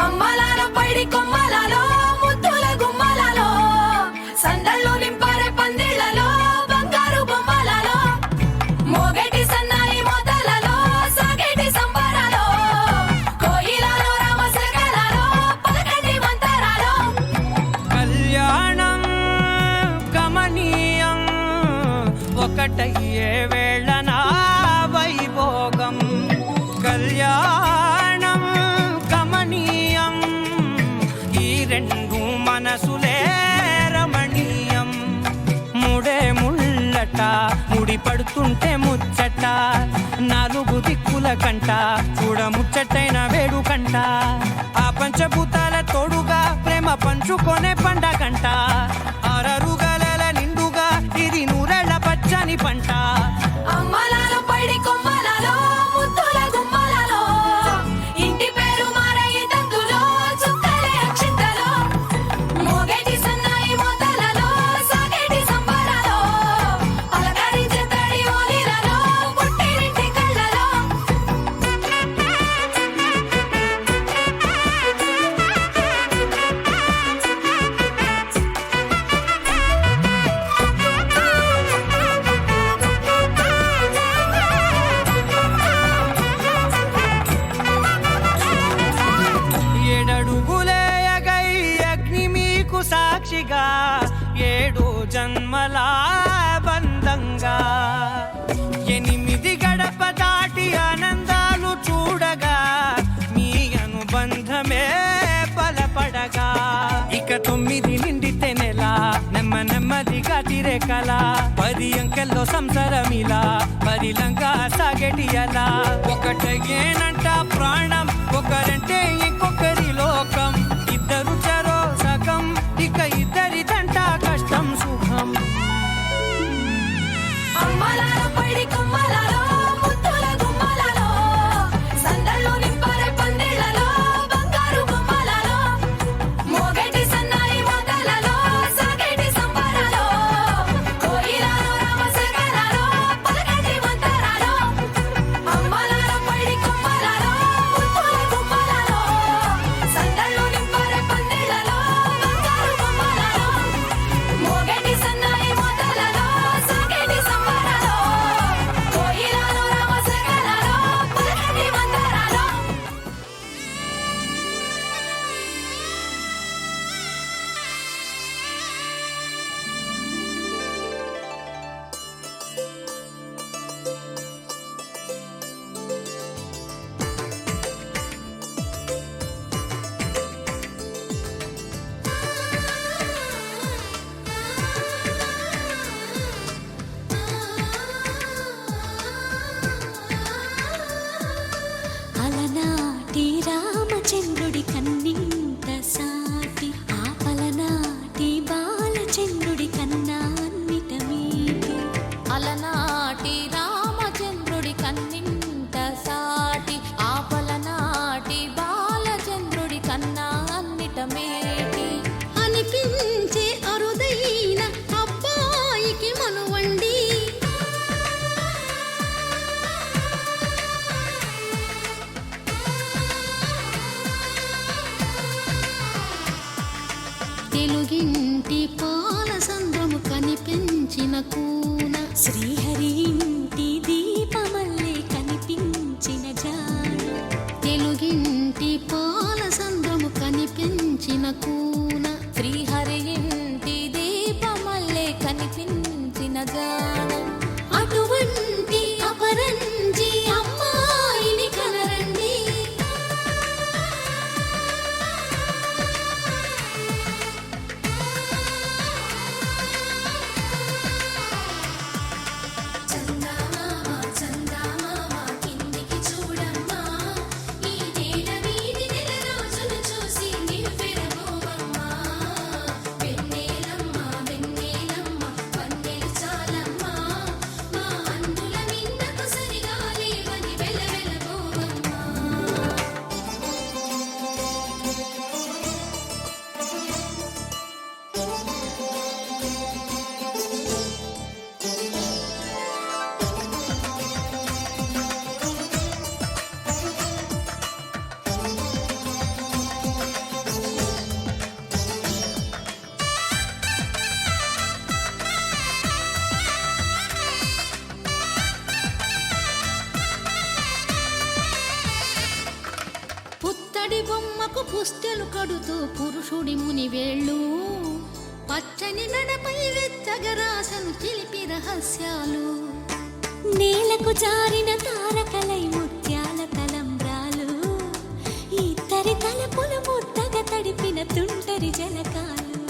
అమ్మలాల పైడి కొమ్మలలో ముద్దుల గుమ్మలలో సందళ్ళు నింపారే పందిళ్లలో బంగారు బొమ్మలలో మోగేటి సన్నాయి మోతలలో సాగేటి సంబరాలో కోయిలలో రామశకలలో పలకండి మంతరాలో కళ్యాణం గమనీయం ఒకటయ్యే వేళన వైభోగం కళ్యాణం గమనీయం ఈ రెండు మనసులే రమణీయం ముడే ముళ్ళట ముడి పడుతుంటే ముచ్చట నాలుగు దిక్కుల కంట చూడ ముచ్చటైన వేడుకంట ఆ పంచభూతాల తోడుగా ప్రేమ పంచుకొనే పండగంట ఆరరుగల నిండుగా ఇది నూరెళ్ళ పచ్చని పంట అమ్మలాల పైడి కొమ్మలలో ముద్దుల గుమ్మలలో ఇంటి పేరు మారయ్య తందులో చుక్కలే అక్షింతలో మోగేటి సన్నాయి మోతలలో సాగేటి సంబరాలో పలకరించే తడి ఓలిలలో పుట్టినింటి కళ్ళలో ఏడడుగులే ఎగై అగ్ని మీకు సాక్షిగా ఏడు జన్మల బంధంగా ఎనిమిది గడప దాటి ఆనందాలు చూడగా మీ అనుబంధమే బలపడగా ఇక 9 నిండితే నెల నెమ్మదిగా తిరే కల 10 అంకెల్లో సంసారమిలా పరిలంగా సాగేటి అలా ఒకటేనంట ప్రాణం ఒకరంటే ఇంకొకరి లోకం ఇద్దరు చరో సగం ఇక ఇద్దరిదంట కష్టం సుఖం అమ్మలాల పైడి కొమ్మలలో ముద్దుల గుమ్మలలో సందళ్ళు నింపారే పందిళ్లలో బంగారు బొమ్మలలో మోగేటి సన్నాయి మోతలలో సాగేటి సంబరాలో కోయిలలో రామశకలలో పలకండి మంతరాలో అమ్మలాల పైడి కొమ్మలలో ముద్దుల గుమ్మలలో సందళ్ళు నింపారే పందిళ్లలో బంగారు బొమ్మలలో మోగేటి సన్నాయి మోతలలో సాగేటి సంబరాలో కోయిలలో రామశకలలో పలకండి మంతరాలో అలనాటి రామచంద్రుడి కన్నింత సాటి ఆపలనాటి బాలచంద్రుడి కన్నా అన్నిట మీటి అలనాటి రామచంద్రుడి కన్నింత సాటి ఆపలనాటి బాలచంద్రుడి కన్నా అన్నిట మేటి అనిపించే అరుదైన అబ్బాయికి మనువండి తెలుగింటి పాల సంద్రము కనిపించిన కూన శ్రీహరి ఇంటి దీపమల్లే కనిపించిన జాడ తెలుగింటి పాల సంద్రము కనిపించిన కూన శ్రీహరి ఇంటి దీపమల్లే కనిపించిన జాడ అటువంటి అపరంజి అమ్మాయిని కనరండి బొమ్మకు పుస్తెలు కడుతూ పురుషుడి ముని వేళ్ళు పచ్చని మెడపై వెచ్చగరాసను చిలిపి రహస్యాలు నేలకు జారిన తారకలై ముత్యాల తలంబ్రాలు ఇద్దరి తలపులు ముద్దగా తడిపిన తుంటరి జలకాలు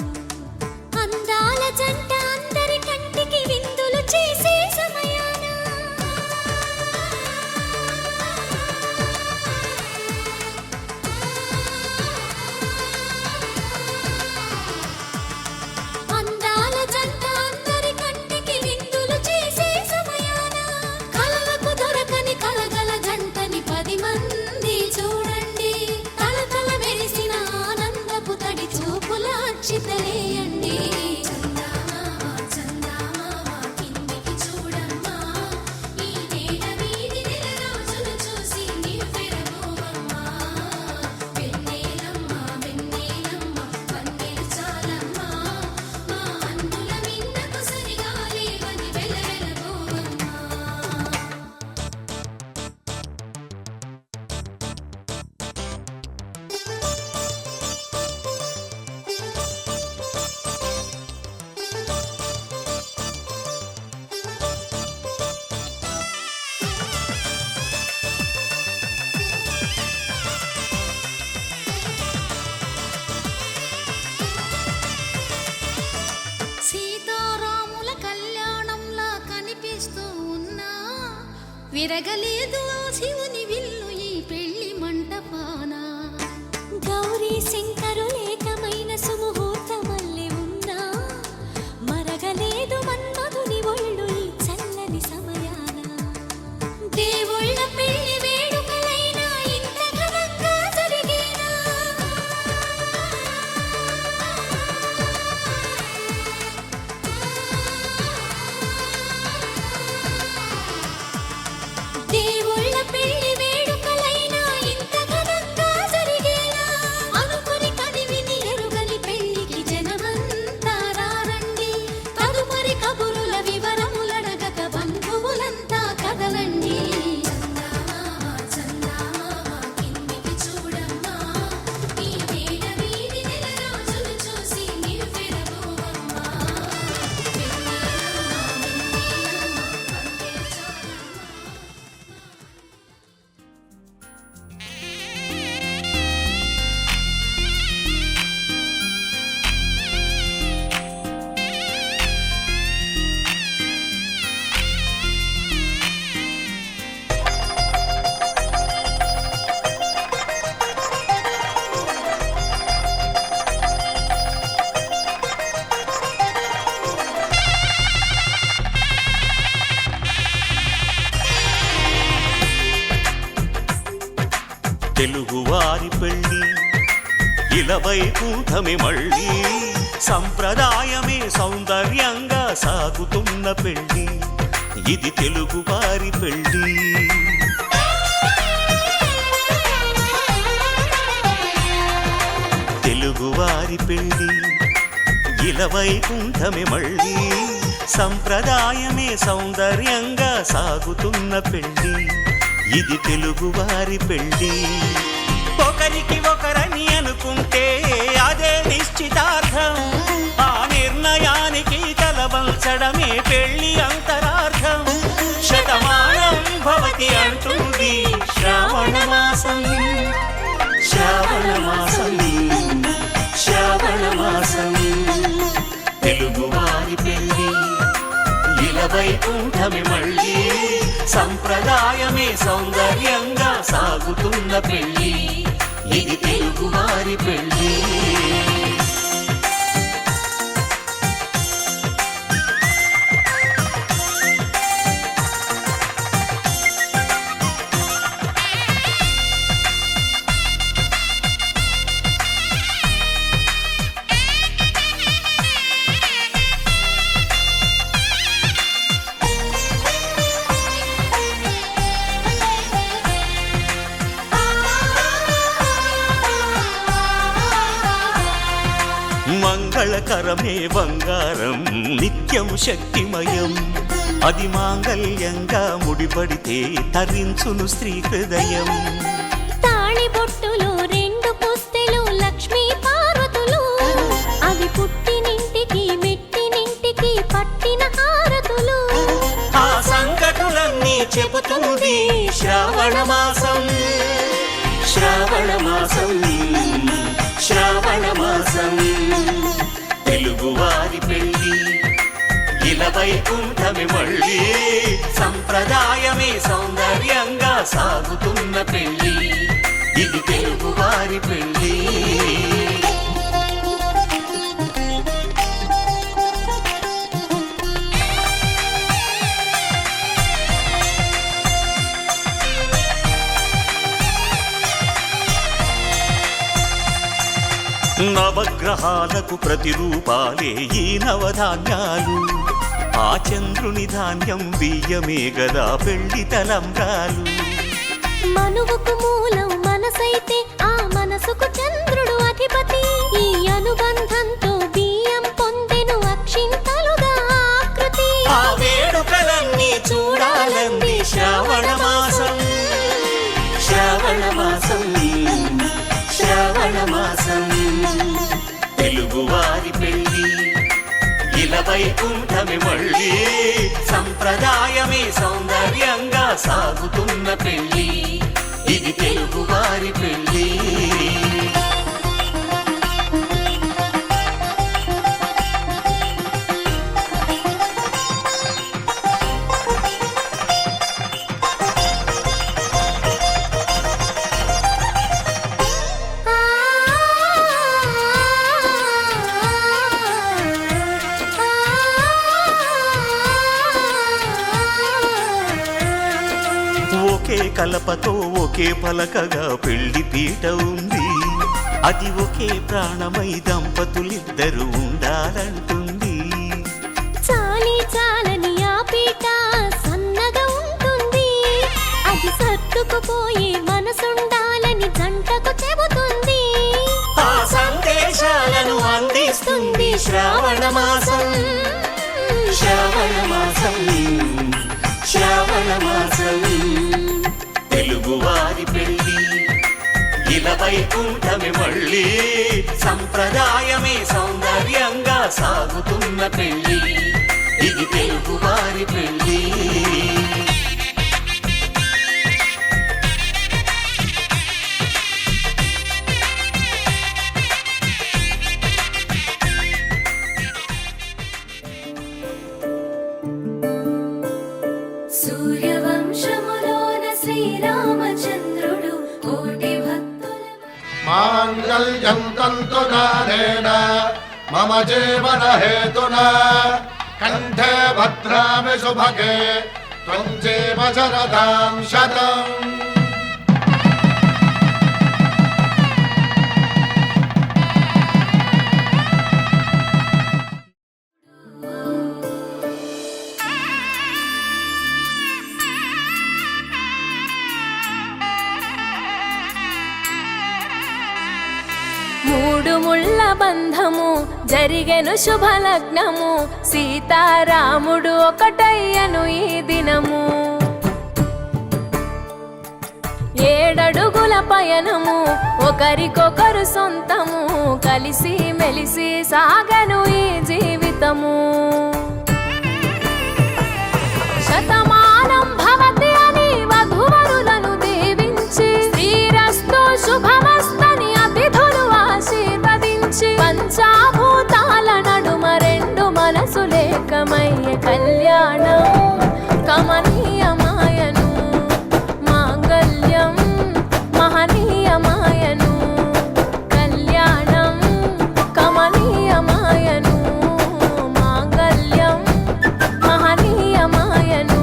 అందాల జంట అందరి కంటికి విందులు చేసే సమయాన అందాల జంట అందరి కంటికి విందులు చేసే సమయాన కలలకు దొరకని కలగల జంటని 10 మంది చూడండి తలతల మెరిసిన ఆనందపు తడి చూపుల అక్షితలేయండి సీతారాముల కళ్యాణంలా కనిపిస్తూ ఉన్నా విరగలేదు ఆ శివుని విల్లు ఈ పెళ్లి మంటపాన గౌరీ శంకరులేకమైన సుముహూర్తమల్లె ఉన్నా మరగలేదు మన్మధుని ఒళ్ళు ఈ చల్లని సమయాన దేవుళ్ళ పెళ్లి వేడుకలైనా ఇంత ఘనంగా జరిగేనా దేవుళ్ళ పెళ్లి వేడుకలైనా ఇంత ఘనంగా జరిగేనా అనుకుని కదివిని ఎరుగని పెళ్లికి జనమంతా రారండి తదుపరి కబురుల వివరములడగక బంధువులంతా కదలండి తెలుగువారి పెళ్ళి ఇలవైకుంఠమి మళ్ళీ సంప్రదాయమే సౌందర్యంగా సాగుతున్న పెళ్ళి ఇది తెలుగువారి పెళ్ళి తెలుగువారి పెళ్ళి ఇలవైకుంఠమి మళ్ళీ సంప్రదాయమే సౌందర్యంగా సాగుతున్న పెళ్ళి ఇది తెలుగువారి పెళ్ళి ఒకరికి ఒకరని అనుకుంటే అదే నిశ్చితార్థం ఆ నిర్ణయానికి తలవంచడమే పెళ్ళి అంతరార్థం శతమానం భవతి అంటుంది శ్రావణ మాసం శ్రావణ మాసం శ్రావణ మాసం తెలుగువారి పెళ్ళి ఇలవైకుంఠమి మళ్ళీ సంప్రదాయమే సౌందర్యంగా సాగుతున్న పెళ్ళి ఇది తెలుగువారి పెళ్ళి మంగళకరమే బంగారం నిత్యం శక్తిమయం అది మాంగళ్యంగా ముడిపడితే తరించును స్త్రీ హృదయం తాళి బొట్టులో 2 ఉంది శ్రావణ మాసం శ్రావణ మాసం శ్రావణ మాసం తెలుగువారి పెళ్ళి ఇలా వైకుంఠమే మళ్ళీ సంప్రదాయమే సౌందర్యంగా సాగుతున్న పెళ్ళి ఇది తెలుగువారి పెళ్ళి నవగ్రహాలకు ప్రతిరూపాలే ఈ నవధాన్యాలు ఆ చంద్రుని ధాన్యం బియ్యమే గదా పెళ్లి తలంబ్రాలు మనువుకు మూలం మనసైతే ఆ మనసుకు చంద్రుడు అధిపతి ఈ అనుబంధంతో బియ్యం పొందెను అక్షింతలుగా ఆకృతి ఆ వేడుకలన్నీ చూడాలంది శ్రావణ మాసం శ్రావణ మాసం శ్రావణ మాసం తెలుగువారి పెళ్ళి ఇలా వైకుంఠమే మళ్ళీ సంప్రదాయమే సౌందర్యంగా సాగుతున్న పెళ్ళి ఇది తెలుగువారి పెళ్ళి ఒకే కలపతో ఒకే పలకగా పెళ్లి పీట ఉంది అది ఒకే ప్రాణమై దంపతులిద్దరూ ఉండాలంటుంది చాలి చాలని ఆ పీట సన్నగా ఉంటుంది అది సర్దుకుపోయే మనసుండాలని జంటకు చెబుతుంది ఆ సందేశాలను అందిస్తుంది శ్రావణ మాసం శ్రావణ మాసం శ్రావణ మాసం తెలుగువారి పెళ్ళి ఇలా వైకుంఠమే మళ్ళీ సంప్రదాయమే సౌందర్యంగా సాగుతున్న పెళ్ళి ఇది తెలుగువారి పెళ్ళి సూర్యవంశములోన శ్రీరామచంద్రుడు కోటి భక్తుల మాంగళ్యం తంతునానేన మమ జీవన హేతునా కంఠే భద్రామి శుభగే త్వం జీవ శరదాం శతం మూడు ముళ్ళ బంధము జరిగెను శుభలగ్నము సీతారాముడు ఒకటయ్యను ఈ దినము 7 అడుగుల పయనము ఒకరికొకరు సొంతము కలిసి మెలిసి సాగను ఈ జీవితము శతమానం భవతి అని వధువరులను దీవించి శ్రీరస్తు శుభమస్తని అతిథులు ఆశీర్వదించి పంచాభూతాల నడుమ 2 మనసులేకమయ్యే కళ్యాణం కమనీయమాయను మాంగళ్యం మహనీయమాయను కళ్యాణం కమనీయమాయను మాంగళ్యం మహనీయమాయను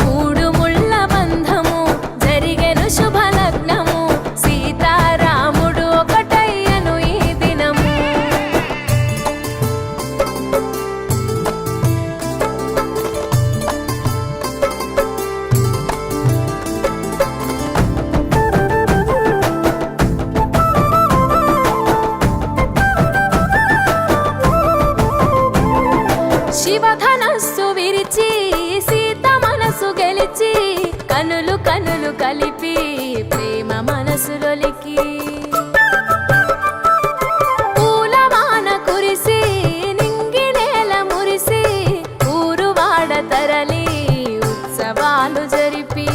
3 ముళ్ళ బంధము జరిగెను శుభలగ్నము సీతారాముడు ఒకటయ్యను ఈ దినము శివధనస్సు విరిచి సీత మనసు గెలిచి కనులు కనులు కలిపి ప్రేమ మనసులొలికి పూలవాన కురిసి నింగి నేల మురిసి ఊరు వాడ తరలి ఉత్సవాలు జరిపి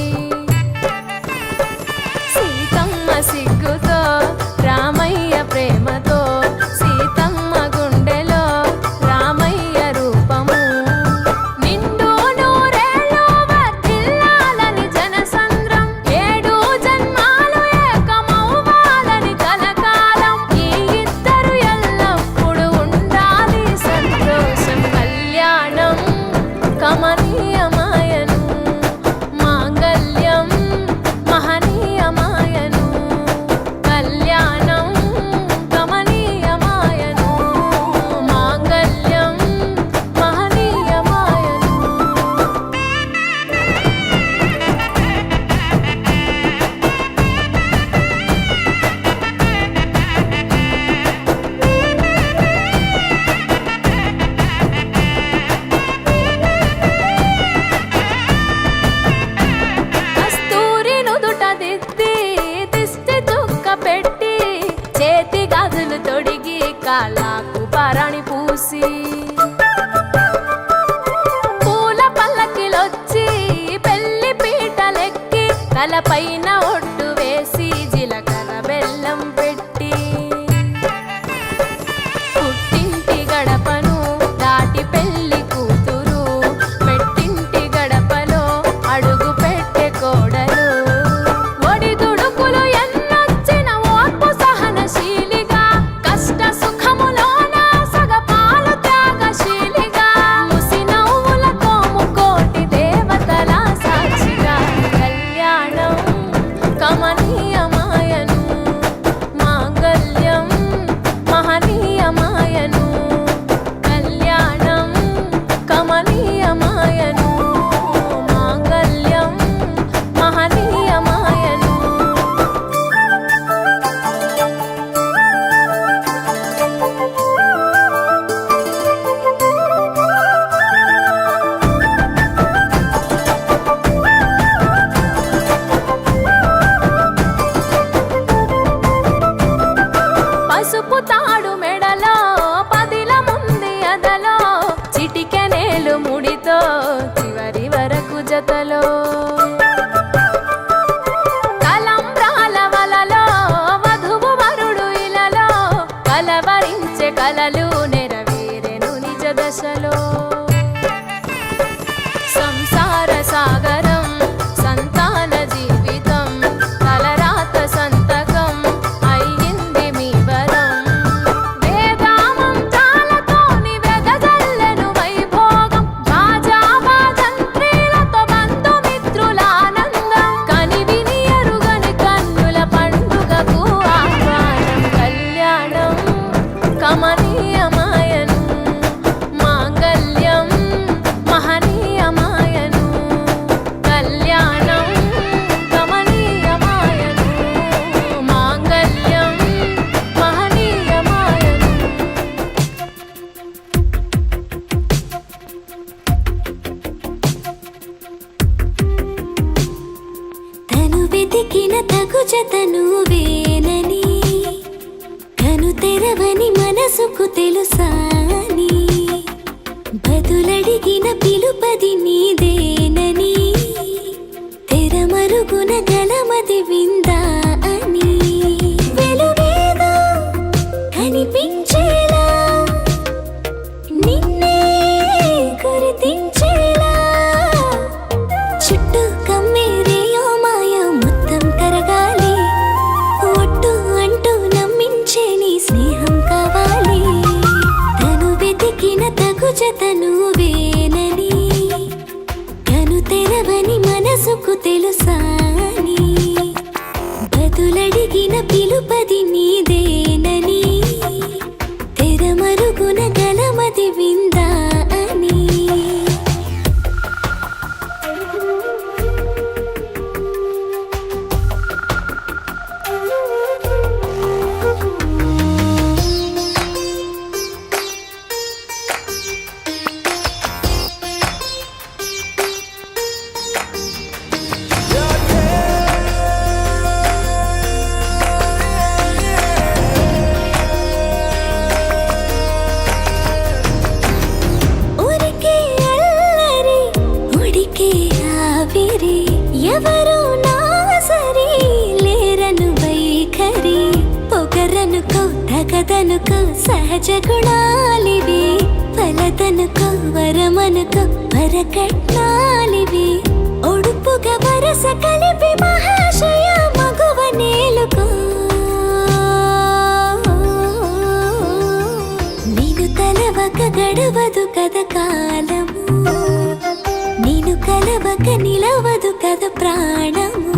కాళ్ళకు పరణి పూసి పూల పల్లకిలొచ్చి పెళ్లి పీటలెక్కి తలపైన ఒట్టు వేసి జీలకర్ర బెల్లం పెట్టి పుట్టింటి గడపను దాటి పెళ్లి కూతురు పెట్టింటి గడపలో అడుగు పెట్టే కోడలు ఒడిదుడుకులు ఎన్నొచ్చిన ఓర్పు సహనశీలిగా కష్ట సుఖములోన సగపాలు త్యాగశీలిగా ముసి నవ్వులతో ముకోటి దేవతల సాక్షిగా కళ్యాణం కమనీయమాయను మాంగళ్యం మహనీయమాయను కళ్యాణం కమనీయమాయను మాంగళ్యం మహనీయమాయను పసుపు తాడు మెడలో పదిల ముంది అదలో చిటికెనేలు ముడితో చివరి వరకు జతలో తలంబ్రాల వలలో వధువు వరుడు ఇలలో కలవరించే కలలు నెరవేరెను నిజ దశలో సంసార సాగరం సంతాన జీవితం తలరాత సంతకం అయ్యింది మీ వరం వేదామంతాలతోని వెదజల్లెను వైభోగం భాజాభాజంత్రీలతో బంధుమిత్రులానందం కనివిని ఎరుగని కన్నుల పండుగకు ఆహ్వానం కళ్యాణం కమనీయమాయను మాంగళ్యం మహనీయమాయను కళ్యాణం కమనీయమాయను మాంగళ్యం మహనీయమాయను తను వెతికిన తగు జతను వేనని కను తెరవని మనసుకు తెలుసాని బదులడిగిన పిలుపది నీదేనని తెరమరుగున గలమది విందా అని వెలుగేదో కనిపించేలా నిన్నే గుర్తించేలా చుట్టూ కమ్మేరేయో మాయ మొత్తం కరగాలి ఒట్టు అంటూ నమ్మించే నీ స్నేహం కావాలి తను వెతికిన తగు జతను వేనని కను తెరవని మనసుకు తెలుసాని బదులడిగిన పిలుపది నీదేనని తెరమరుగున గలమది విందా అని ఊరికే అల్లరి ఉడికే ఆవిరి ఎవరు నా సరి లేరను వైఖరి పొగరనుకో తగదనుకో సహజ గుణాలివి ఫలదనుకో వరమనుకో వరకట్నాలివి ఒడుపుగా వరస కలిపి మహాశయ మగువ నేలుకో నేను తలవక గడవదు కద కాలము నేను కలవక నిలవదు కద ప్రాణము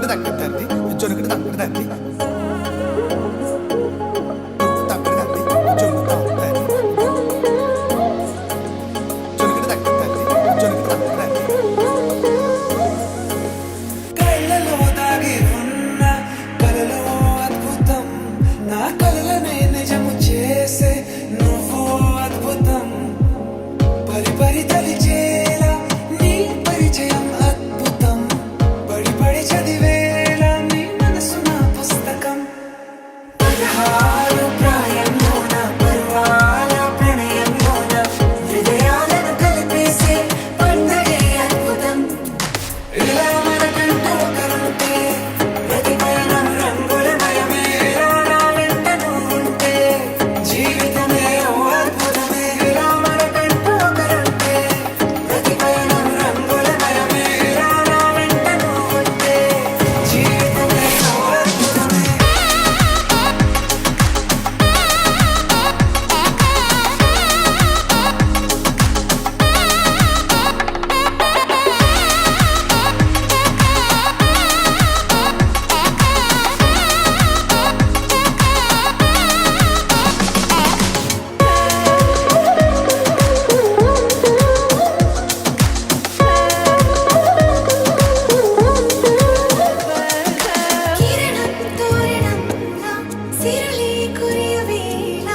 దక్కదండి జొనుకుడు దక్కదండి కళ్ళలో దాగి ఉన్న కలలో అద్భుతం నా కలలనే నిజము చేసే నువ్వు అద్భుతం పరి పరి తలిచేలా నీ పరిచయం అద్భుతం పడి పడి చదివేలా నీ మనసు నా పుస్తకం 16 ప్రాయంలోన పర్వాల ప్రణయంలోన హృదయాలను కలిపేసే పండగే అద్భుతం ఇలా మనకంటూ ఒకరుంటే ప్రతి పయనం రంగులమయమే ఇలా నా వెంట నువ్వుంటే జీవితమే ఓ అద్భుతమే ఇలా మనకంటూ ఒకరుంటే ప్రతి పయనం రంగులమయమే ఇలా నా వెంట నువ్వుంటే జీవితమే ఓ అద్భుతమే కిరణం తోరణంలా సిరులే కురియవేళ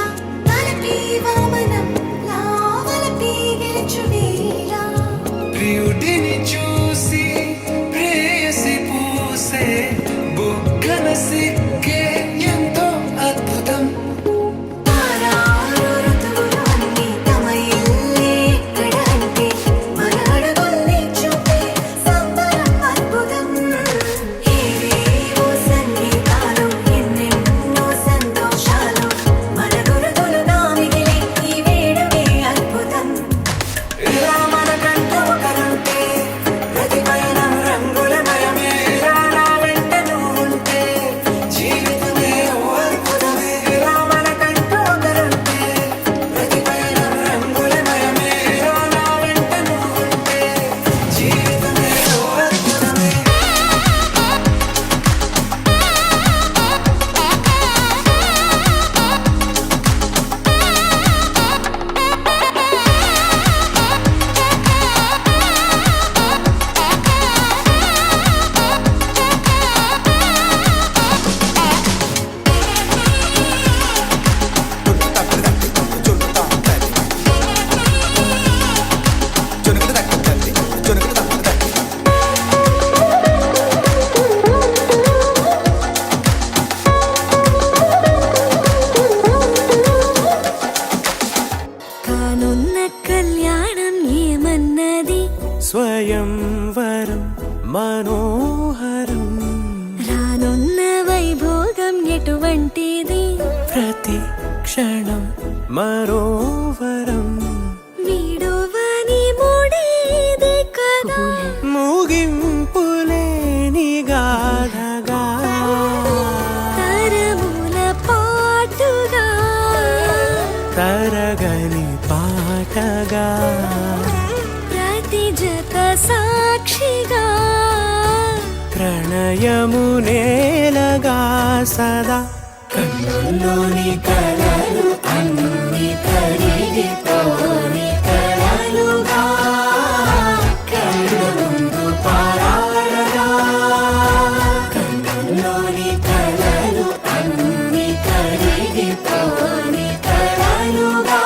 తలపి వామనంలా వలపి గెలుచువేళ ప్రియుడిని చూసి ప్రేయసి పూసే బుగ్గన సిక్కే ఎంతో అద్భుతం ఆరారు ఋతువులు అన్నీ తమ ఇల్లే ఎక్కడ అంటే మన అడుగుల్ని చూపే సంబరం అద్భుతం ఏవేవో సంగీతాలు ఎన్నెన్నో సంతోషాలు మన గురుతులుగా మిగిలే ఈ వేడుకే అద్భుతం ఇలా మనకంటూ ఒకరుంటే ప్రతి పయనం రంగులమయమే ఇలా నా వెంట నువ్వుంటే జీవితమే ఓ అద్భుతమే ఇలా మనకంటూ ఒకరుంటే ప్రతి పయనం రంగులమయమే ఇలా నా వెంట నువ్వుంటే జీవితమే ఓ అద్భుతమే జొనుకుడు దక్కదండి జొనుకుడు దక్కదండి కానున్న కళ్యాణం ఏమన్నది స్వయంవరం మనోహరం రానున్న వైభోగం ఎటువంటిది ప్రతి క్షణం మరోవరం వీడువని మూడేది కదా ముగింపులేని గాఢగా తరముల పాటుగా తరగని పాటగా ప్రతి జత సాక్షిగా ప్రణయము నేలగా సదా కన్నుల్లోని కలలు అన్ని కరిగిపోని కలలుగా కళ్ళ ముందు పారాడగా కన్నుల్లోని కలలు అన్ని కరిగిపోని కలలుగా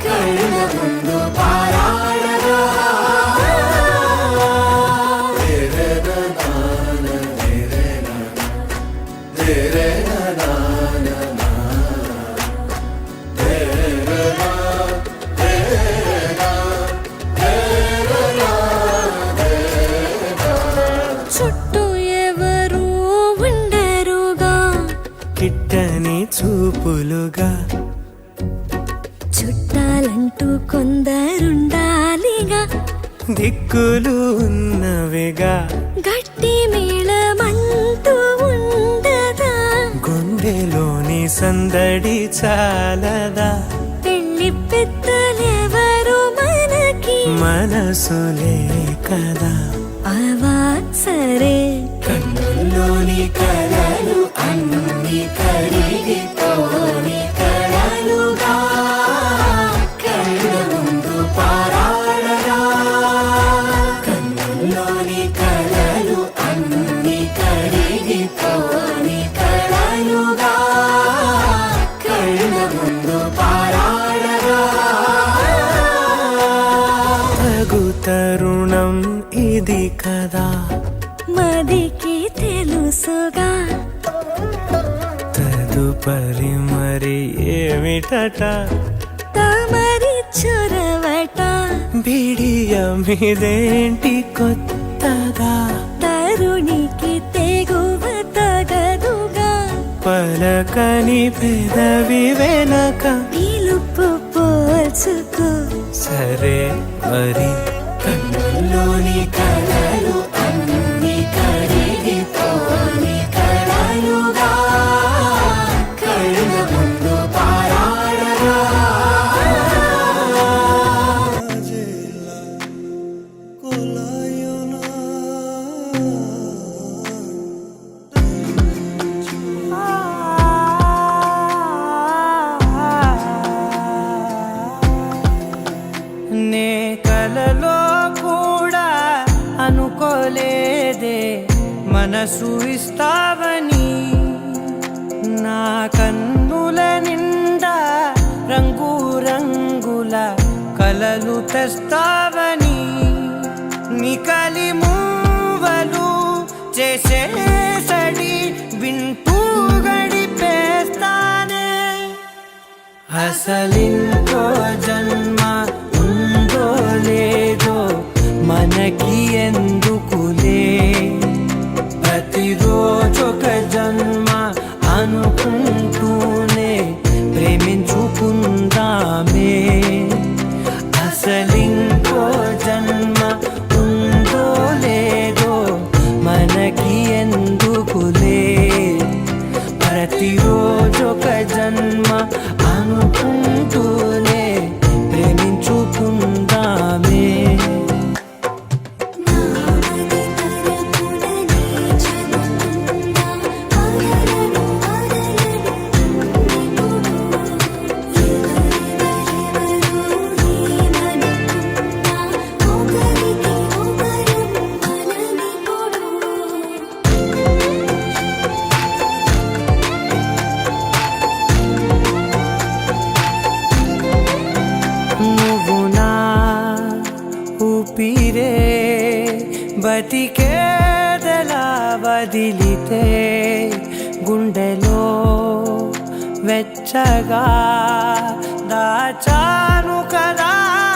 కళ్ళ ముందు పారాడగా చుట్టూ ఎవరు ఉండరుగా కిట్టని చూపులుగా చుట్టాలంటూ కొందరుండాలిగా దిక్కులు ఉన్నవిగా గట్టి మేళమంటూ ఉండదా గుండెలోని సందడి చాలదా పెళ్లి పెద్దలెవరు మనకి మనసులే కదా అవా సరే కన్నుల్లోని కలలు అన్ని కరిగిపోని కలలుగా కళ్ళ ముందు పారాడగా కన్నుల్లోని కలలు అన్ని కరిగిపోని కలలుగా కళ్ళ ముందు పారాడగా తగు తరుణం ఇది కదా మదికి తెలుసుగా తదుపరి మరి ఏమిటట తమరి చొరవట బిడియమిదేంటి కొత్తగా తరుణికి తెగువ తగదుగా పలకని పెదవి వెనక పిలుపు పోల్చుకో సరే మరి కన్నుల్లోని కలలు అన్ని కరిగిపోని కలలుగా కళ్ళ ముందు పారాడగా నే కలలో కూడా అనుకోలేదే మనసు ఇస్తావని నా కన్నుల నిండా రంగు రంగుల కలలు తెస్తావని నికలి మూవలు చేసేసడి వింటూ గడిపేస్తానే అసలింకో జన్మ ఉందో లేదో మనకి ఎందుకులే ప్రతిరోజొక జన్మ అనుకుంటూనే ప్రేమించుకుందామే అసలింకో జన్మ ఉందో లేదో మనకి ఎందుకులే ప్రతిరోజొక జన్మ అనుకుంటూనే ప్రేమించుకుందామే నామది తరపుననే చెబుతున్నా అలలను అలలను ఎవరెవరెవరు ఏమనుకున్నా ఒకరికి ఒకరం బలమిప్పుడు నువ్వు నా ఊపిరే బతికేదలా వదిలితే గుండెలో వెచ్చగా దాచాను కదా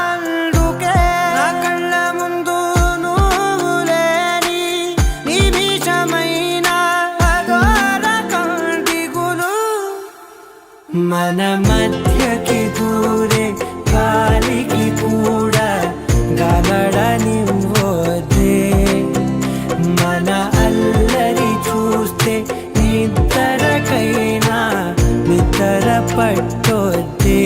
అందుకే నా కళ్ళ ముందు నువ్వు లేని నిమిషమైన అఘోర కంటిగులు మన మధ్యకి దూరే గాలికి కూడా గలడనివ్వదే మన అల్లరి చూస్తే నిద్రకైనా నిద్ర పట్టొద్దే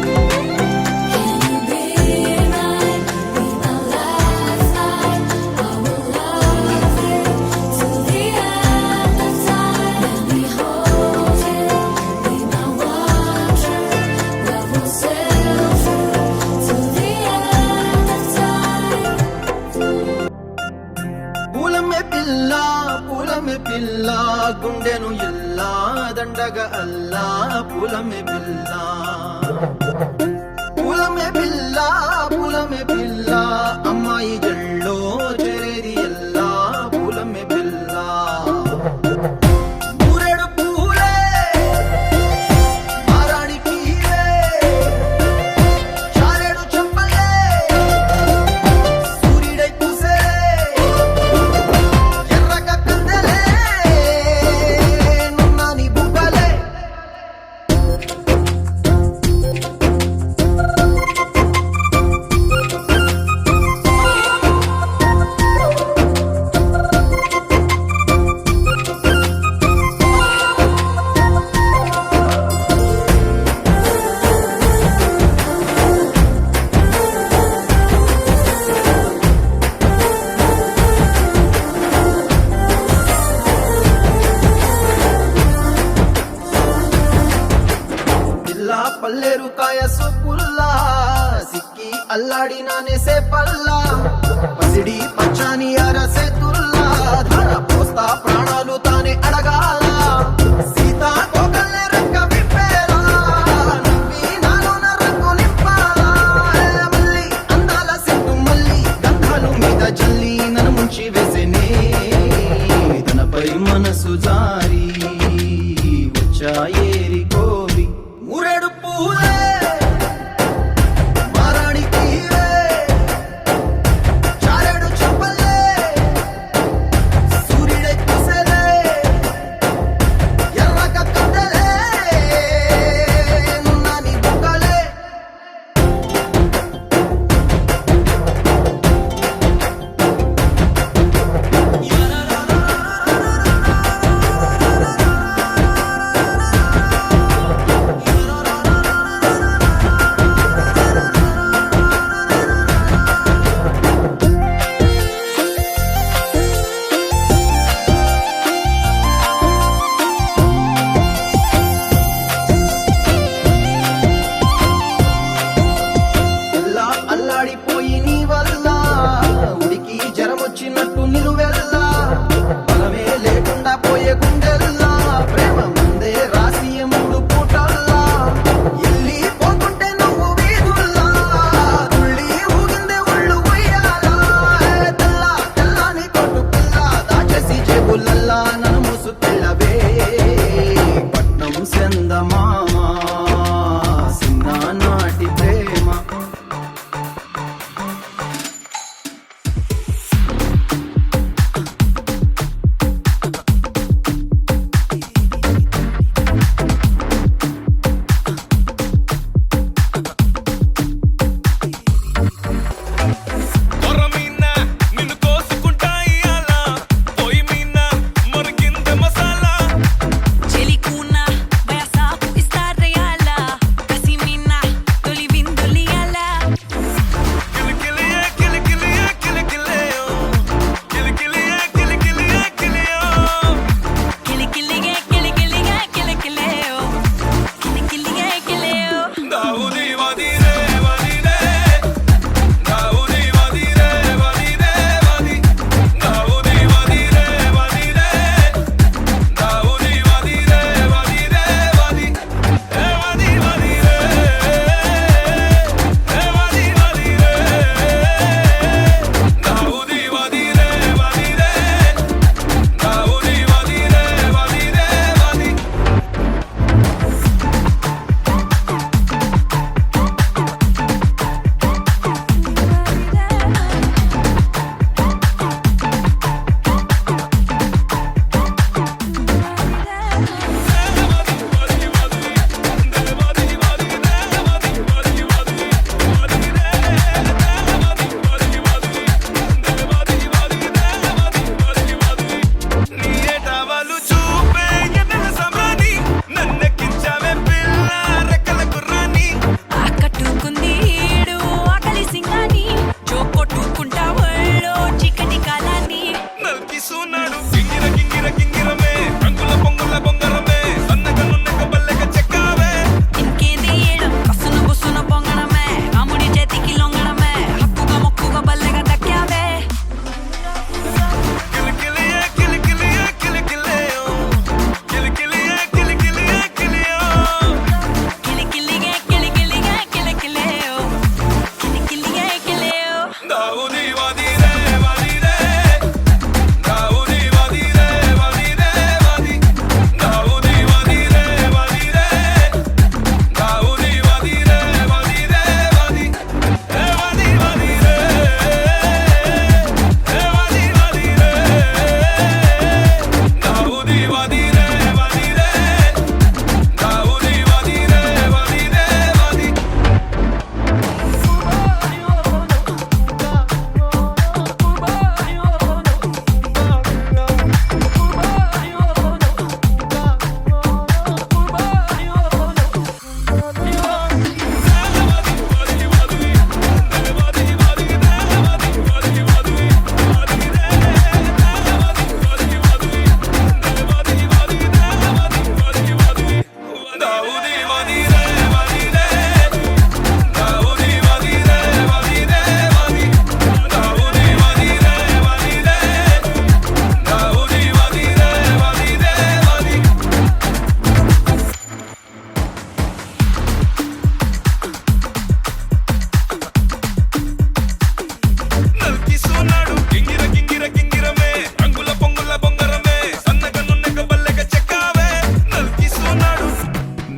Can you be mine? Be my last night. I will love you till the end of time. Let me hold you. Be my one true. Love will sail through till the end of time. పూలమే పిల్ల గుండెను ఎల్లా దండగ అల్లా పూలమే పిల్ల అమ్మాయి జల్లో చేరేది ఎల్లా పూలమే పిల్ల ఊరెడు పూలే మారాడి కీలే చారెడు చెప్పలే సూర్యుడై పూసే ఎర్రగ కందలే నున్నాని బుగ్గలే కొల్లేరు కాయ సుపుల్లా సిక్కి అల్లాడినానే సే పల్లా పసిడి పచ్చాని అరసే తుల్లా ధార పోస్తా ప్రాణాలు తానే అడగాల సీతా కోకల్లే రెక్క విప్పేలా నవ్వి నాలోన రంగు నింపాలా మల్లి అందాల సిగ్గు మల్లి గంధాలు మీద జల్లి నన్ను ముంచి వేసేనే తనపై మనసు జారి వచ్చాయేరి కోరి మూరెడు పూలే మారాణి తీరే చారెడు చెప్పలే సూర్యుడే కుసలే ఎర్రక కట్టలే నున్నాని బుక్కలే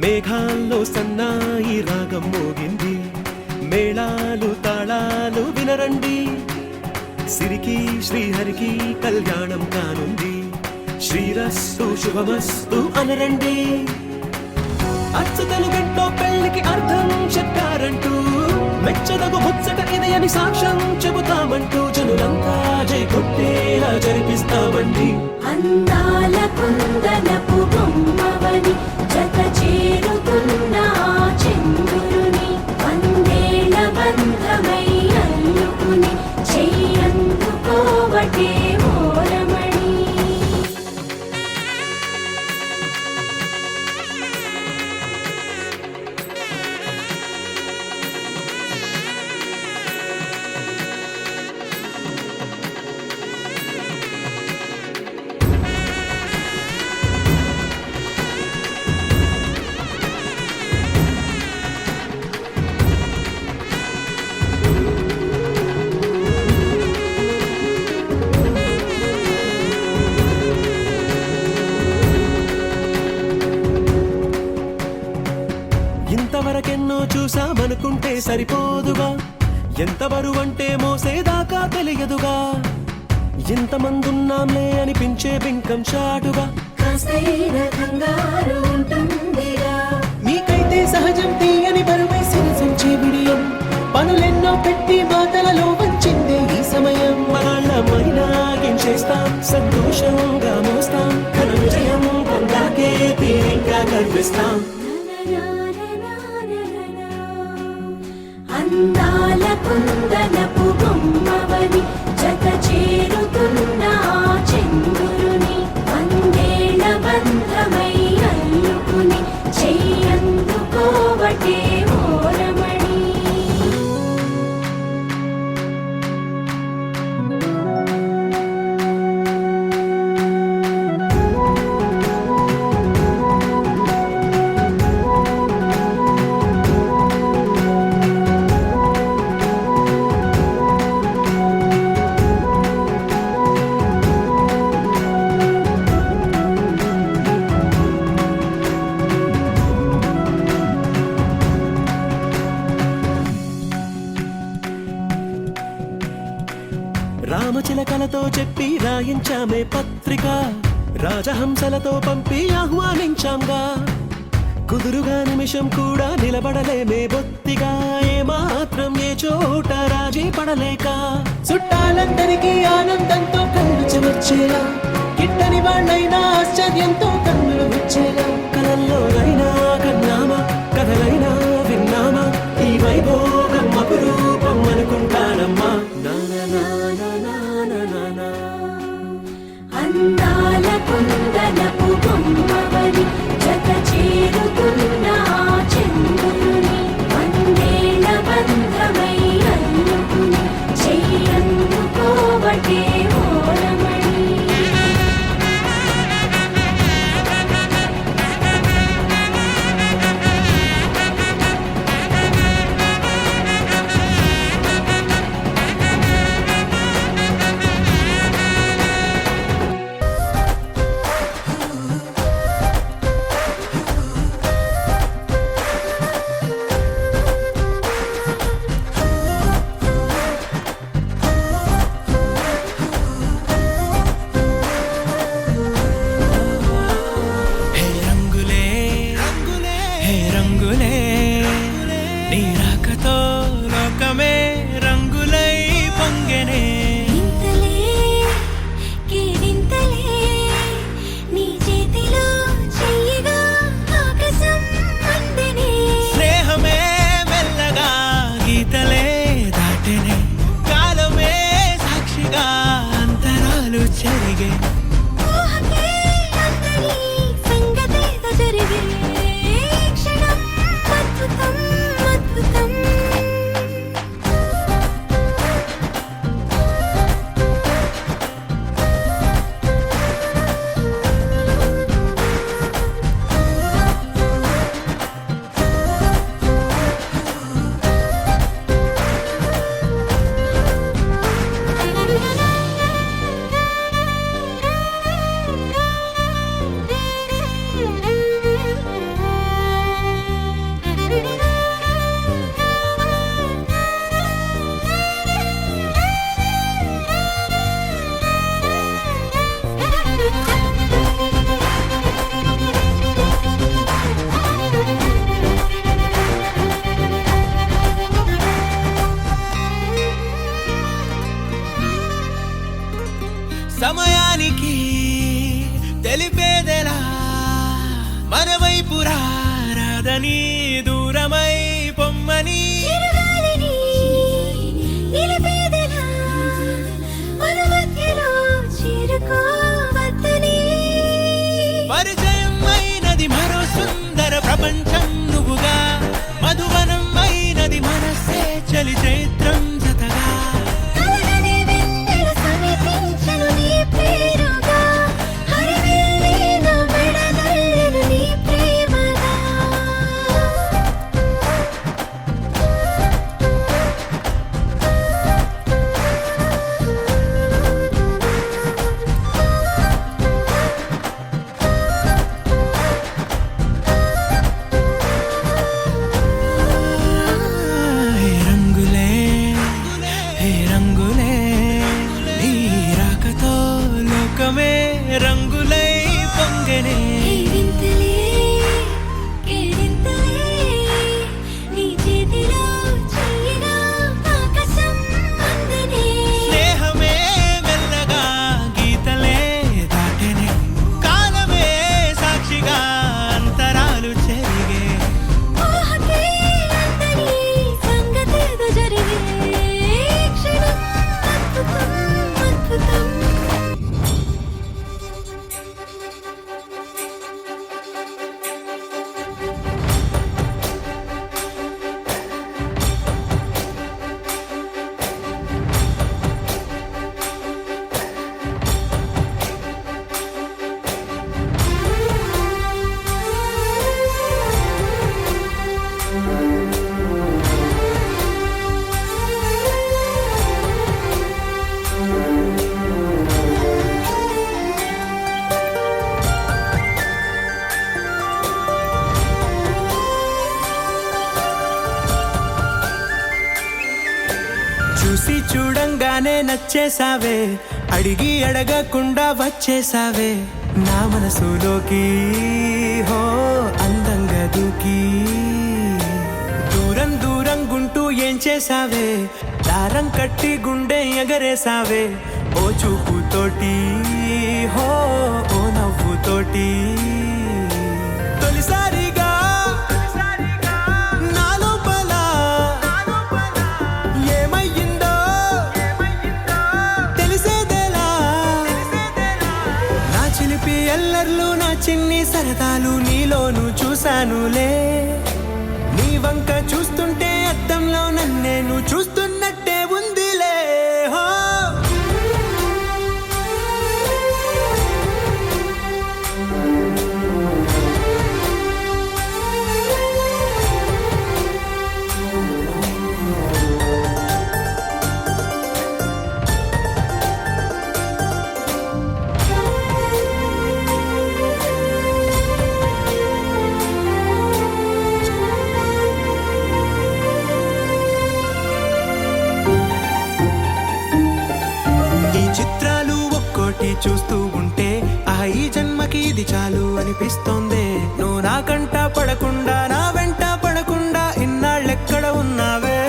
మేఘాల్లో సన్నాయి రాగం మోగింది, మేళాలు తాళాలు వినరండి, సిరికి శ్రీహరికి కళ్యాణం కానుంది, శ్రీరస్తు శుభమస్తు అనరండి. అచ్చు తెలుగింట్లో పెళ్లికి అర్థం చెప్పారంటూ, మెచ్చదగు ముచ్చట ఇది అని సాక్ష్యం చెబుతామంటూ, జనులంతా జై కొట్టేలా జరిపిస్తామండి. అందాల కుందనపు బొమ్మవని జత చేరుతున్న చంద్రుని వందేళ్ల బంధమై అల్లుకుని చెయ్యందుకోవటే ఓరమణి. ఇంతవరకెన్నో చూసామనుకుంటే సరిపోదుగా, ఎంత బరువంటే మోసేదాకా తెలియదుగా, ఇంతమందున్నాంలే అనిపించే బింకం చాటుగా, కాస్తైన కంగారు ఉంటుందిగా. మీకైతే సహజం తీయని బరువై సిరసించే బిడియం, పనులెన్నో పెట్టి మాటలలో వంచిందే ఈ సమయం. మనాళ్ళమైనా చేస్తాం, సంతోషంగా మోస్తాం, ఘన విజయం పొందాకే తీరిగ్గా కనిపిస్తాం. అందాల కుందనపు బొమ్మవని జత చేరుతున్న చంద్రుని వందేళ్ల బంధమై అల్లుకుని చెయ్యందుకోవటే ఓరమణి. రామచిలకలతో చెప్పి రాయించామే పత్రిక, రాజహంసలతో పంపి ఆహ్వానించాంగా, కుదురుగా నిమిషం కూడా నిలబడలేమే బొత్తిగా, ఏమాత్రం ఏ చోట రాజీ పడలేక, చుట్టాలందరికీ ఆనందంతో కళ్ళు చెమర్చేలా, గిట్టని వాళ్ళైనా ఆశ్చర్యంతో కన్నులు వచ్చేలా, కలల్లోనైనా కన్నామా కథలైనా విన్నామా, ఈ వైభోగం అపురూపం అనుకుంటానమ్మా. అందాల కుందనపు బొమ్మవని జత చేరుతున్న చంద్రుని వందేళ్ల బంధమై అల్లుకుని చెయ్యందుకోవటే ఓరమణి. కాదని దూరమై పొమ్మని చిరుగాలిని నిలిపేదెలా మన మధ్యలో చేరుకోవద్దని పరిచయం అయినది మరో సుందర ప్రపంచం నువ్వుగా మధువనం అయినది మనసే చలి చైత్రం జతగా కలగని వెన్నెల సమీపించను నీ పేరుగా హరివెల్లి నా మెడనల్లెను నీ ప్రేమగా హే రంగులే హే రంగులే నీ రాకతో లోకమే రంగులై పొంగనే ఈ వింతలే కేరింతలే నీ చేతిలో చెయ్యగా ఆకాశం అందనే స్నేహమే మెల్లగా గీతలే దాటెనే కాలమే సాక్షిగా అంతరాలు చెరిగే ఊహకే అందని సంగతేదో జరిగే క్షణం అద్భుతం అద్భుతం చూసి చూడంగానే నచ్చేసావే అడిగి అడగకుండా వచ్చేసావే నా మనసులోకి హో అందంగా దూకి దూరం దూరం గుంటూ ఏం చేసావే దారం కట్టి గుండె ఎగరేసావే ఓ చూపుతోటి హో ఓ నవ్వుతోటి తొలిసారిగా నా లోపల ఏమయ్యిందో తెలిసేదేలా నా చిలిపి ఎల్లర్లు నా చిన్ని సరదాలు నీలోను చూశానులే నీ వంక చూస్తుంటే అద్దంలో నన్నేను చూస్తున్నట్టే ఉందిలే హో ఈ చిత్రాలు ఒక్కోటి చూస్తూ ఉంటే ఆ ఈ జన్మకి ఇది చాలు అనిపిస్తోంది నువ్వు నా కంట పడకుండా నా వెంట పడకుండా ఇన్నాళ్ళెక్కడ ఉన్నావే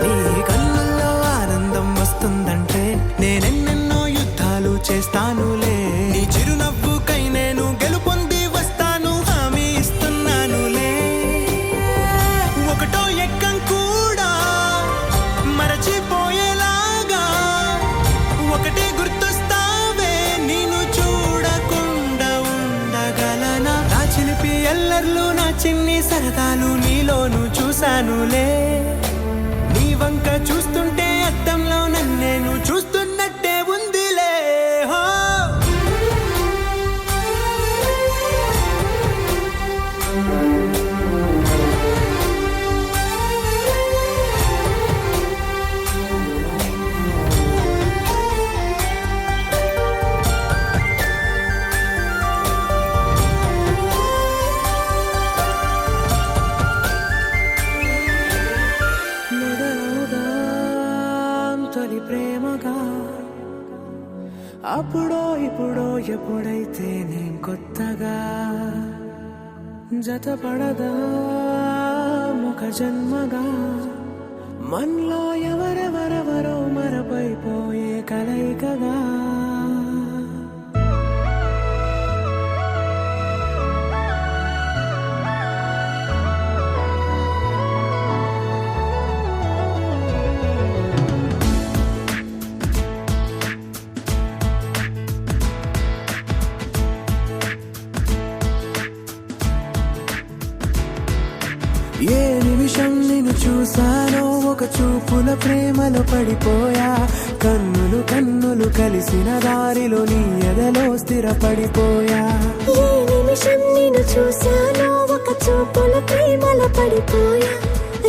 నీ కన్నుల్లో ఆనందం వస్తుందంటే నేనెన్నెన్నో యుద్ధాలు చేస్తానులే నీ చిరునవ్వుకై నేను గెలుపొంది వస్తాను హామీ ఇస్తున్నానులే ఒకటో ఎక్కం కూడా మరచిపోయేలాగా ఒకటే గుర్తొస్తావే నేను చూడకుండా ఉండగలనా నా చిలిపి ఎల్లర్లు నా చిన్ని సరదాలు నీలోను చూశానులే నీ వంక చూస్తుంటే అద్దంలో నన్నేను చూస్తున్నట్టే ఉందిలే హో మొదలవుదాం తొలి ప్రేమగా అప్పుడో ఇప్పుడో ఎప్పుడైతే నేను కొత్తగా జతపడదా ఒక జన్మగా మనలో ఎవరెవరెవరో మరపైపోయే కలయికగా ఏ నిమిషం నిన్ను చూసానో ఒక చూపుల ప్రేమలో పడిపోయా. కన్నులు కన్నులు కలిసిన దారిలో నీ ఎదలో స్థిరపడిపోయా. ఏ నిమిషం నిన్ను చూశానో ఒక చూపుల ప్రేమలో పడిపోయా.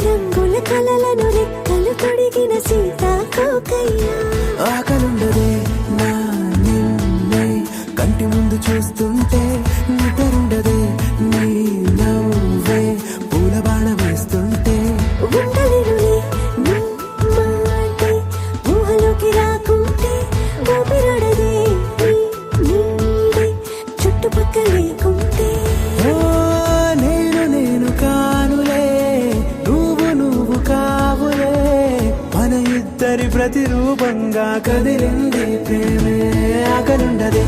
రంగుల కలలను రెక్కలు తొడిగిన సీతాకోకయ్యా. ఆకలుండదే నా నిన్నే కంటి ముందు చూస్తుంటే, నిద్రుండదే నీ నవ్వే పూల బాణ వేస్తుంటే. ఉండలేనులే నీ మాటే ఊహలోకి రాకుంటే, ఊపిరాడదే నీ నీడే చుట్టుపక్కల లేకుంటే. ఓ నేను కానులే, నువ్వు కావులే, మన ఇద్దరి ప్రతిరూపంగా కదిలింది ప్రేమే. ఆకలుండదే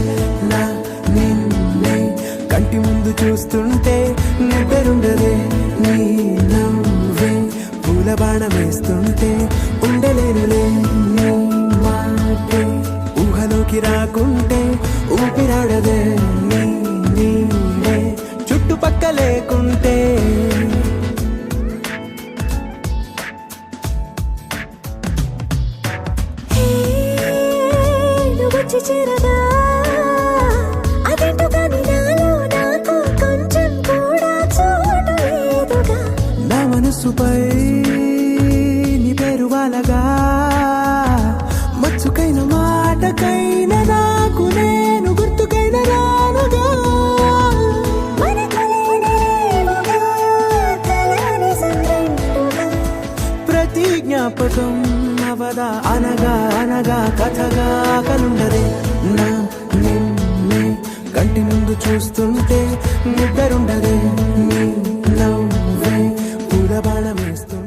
నా నిన్నే కంటి ముందు చూస్తుంటే, నిద్రుండదే నీ నవ్వే పూల బాణ వేస్తుంటే. ఉండలేనులే నీ మాటే ఊహలోకి రాకుంటే, ఊపిరాడదే నీ నీడే చుట్టుపక్క లేకుంటే. హే, నువ్వు వచ్చి చేరగా అదేంటో కానీ నాలో నాకు కొంచెం కూడా చోటు లేదుగా. నా మనసుపై నీ పేరు వాలగా, మచ్చుకైన మాటకైన నాకు నేను గుర్తుకైన రానుగా. మనకులేనేమోగా కలని సంగంటుగా. ప్రతి జ్ఞాపకం అవదా అనగా అనగా కథగా. కలుండదే నా నిన్నే కంటి ముందు చూస్తుంటే, నిద్రుండదే నీ నవ్వే పూల బాణ వేస్తుంటే.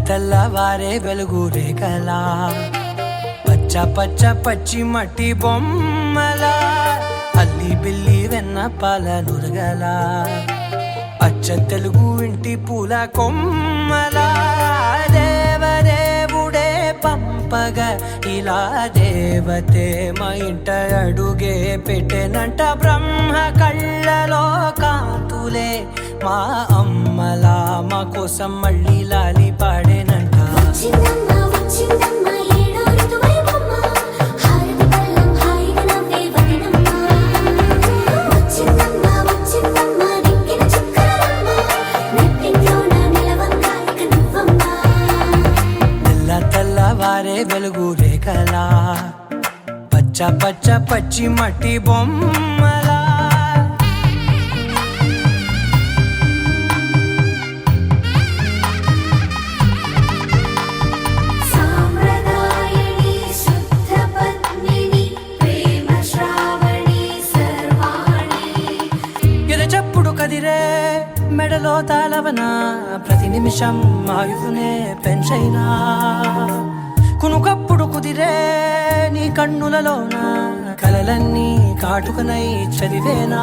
తెల్లవారే వెలుగు రేఖలా, పచ్చ పచ్చ పచ్చి మట్టి బొమ్మలా, అల్లి బిల్లి వెన్న పాల నురగలా, అచ్చ తెలుగు ఇంటి పూల కొమ్మలా. దేవదేవుడే పంపగా ఇలా దేవతే మా ఇంట అడుగే పెట్టెనంట. బ్రహ్మ కళ్ళలో కాంతులే మా అమ్మలా మా కోసం మళ్ళీ లాలి పాడేనంట. వచ్చిందమ్మా వచ్చిందమ్మా ఏడో ఋతువైవమ్మ, హారతి పళ్ళం హాయిగా నవ్వే వదనమ్మ. వచ్చిందమ్మా వచ్చిందమ్మా దిక్కిన చుక్కలమ్మ, నెట్టింట్లోన నిలవంగా ఇక నువ్వమ్మా. తెల్లవారే వెలుగు రేఖలా, పచ్చ పచ్చ పచ్చి మట్టి బొమ్మలా. సాంప్రదాయని శుద్ధ పద్మిని ప్రేమ శ్రావణి సర్వాణి. ఎరచప్పుడు కదిరే మెడలో తాళవన, ప్రతి నిమిషం ఆయుధునే పెంచైనా. కునుకప్పుడు కుదిరే నీ కన్నులలోన, కలలన్నీ కాటుకనై చదివేనా.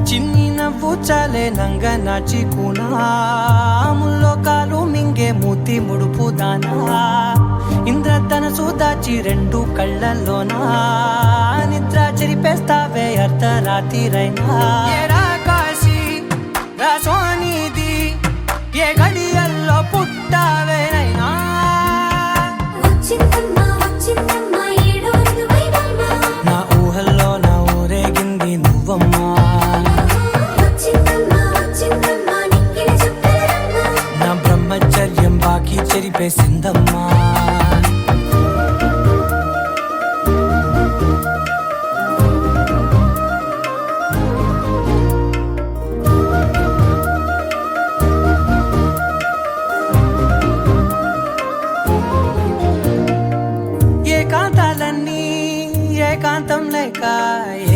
చిన్ని నవ్వు చాలే నంగ నాచి కూనాముల్లో కాలు మింగే మూతి ముడుపు దానా. ఇంద్రధనసు దాచి రెండు కళ్ళల్లోనా, నిద్ర చెరిపేస్తావే అర్ధరాత్రిరైనా. ఏరా కాశీ రా సోనిది, ఏ గడియల్లో పుట్టావేనైనా. వచ్చిందమ్మా వచ్చిందమ్మా ఏడో ఋతువైవమ్మ, నా ఊహల్లో నా ఊరేగింది నువ్వమ్మా. వచ్చిందమ్మా వచ్చిందమ్మా నిక్కిన చుక్కలమ్మ. నా బ్రహ్మచర్యం బాకీ చెరిపేసిందమ్మా. ఏకాంతాలన్నీ ఏకాంతం లేక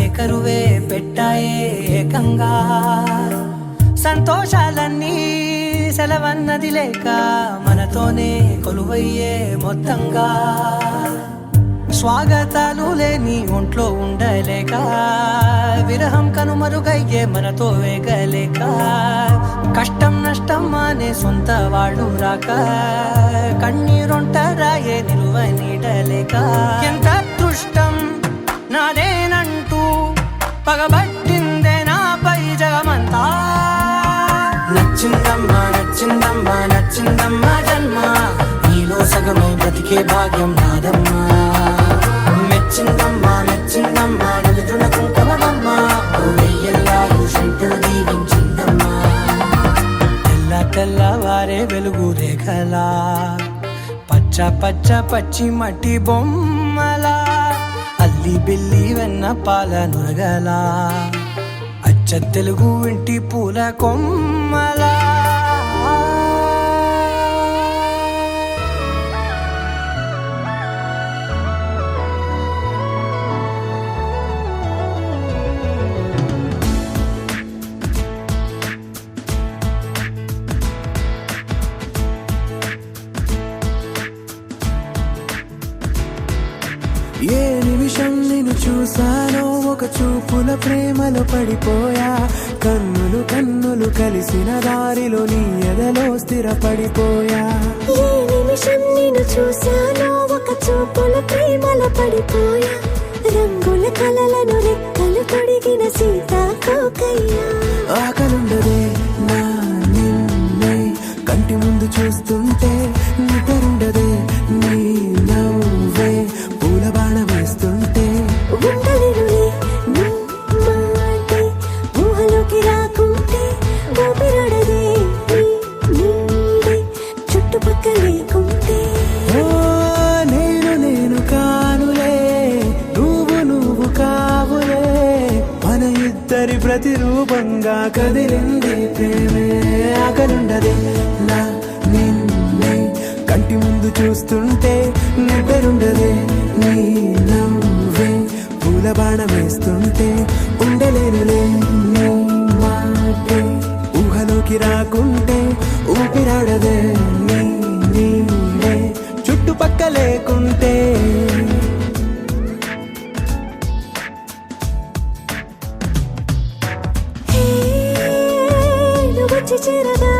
ఏకరువే పెట్టాయే ఏకంగా. సంతోషాలన్నీ సెలవన్నది లేక మనతోనే కొలువయ్యే మొత్తంగా. స్వాగతాలు లేని ఒంట్లో ఉండలేక విరహం కనుమరుగయ్యే మనతో వేగలేక కష్టం నష్టం అనే సొంత వాళ్ళు రాక కన్నీరొంటరాయే నిలువ నీడలేక ఎంత అదృష్టం నాదేనంటూ పగబట్టిందే నాపై జగమంతా నచ్చిందమ్మా నచ్చిందమ్మా నచ్చిందమ్మా జన్మ నీలో సగమై బ్రతికే భాగ్యం నాదమ్మా మెచ్చిందమ్మా మెచ్చిందమ్మా నలుతున్న కుంకుమమ్మా వెయ్యల్లాలు శంకులు దీవించిందమ్మా తెల్ల తెల్లవారే వెలుగు రేఖలా పచ్చ పచ్చ పచ్చి మట్టి బొమ్మలా అల్లి బిల్లి వెన్న పాల నురగలా అచ్చ తెలుగు ఇంటి పూల కొమ్మలా ఏ నిమిషం నిన్ను చూసానో ఒక చూపుల ప్రేమలో పడిపోయా కన్నులు కన్నులు కలిసిన దారిలో నీ ఎదలో స్థిరపడిపోయా ఏ నిమిషం నేను చూశానో ఒక చూపుల ప్రేమలో పడిపోయా రంగుల కలలను రెక్కలు తొడిగిన సీతాకోకయ్యా ఆకలుండదే నా నిన్నే కంటి ముందు చూస్తుంటే నిద్రుండదే నీ నవ్వే పూల బాణ వేస్తుంటే ఉండలేనులే నీ మాటే ఊహలోకి రాకుంటే ఊపిరాడదే నీ నీడే చుట్టుపక్కల లేకుంటే ఓ నేను కానులే నువ్వు కావులే మన ఇద్దరి ప్రతిరూపంగా కదిలింది ప్రేమే ఆకలుండదే నా నిన్నే కంటి ముందు చూస్తుంటే నిద్రుండదే నీ నవ్వే పూల బాణ వేస్తుంటే ఉండలేనులే నీ మాటే ఊహలోకి రాకుంటే ఊపిరాడదే నీ నీడే చుట్టుపక్క లేకుంటే హే నువ్వు వచ్చి చేరగా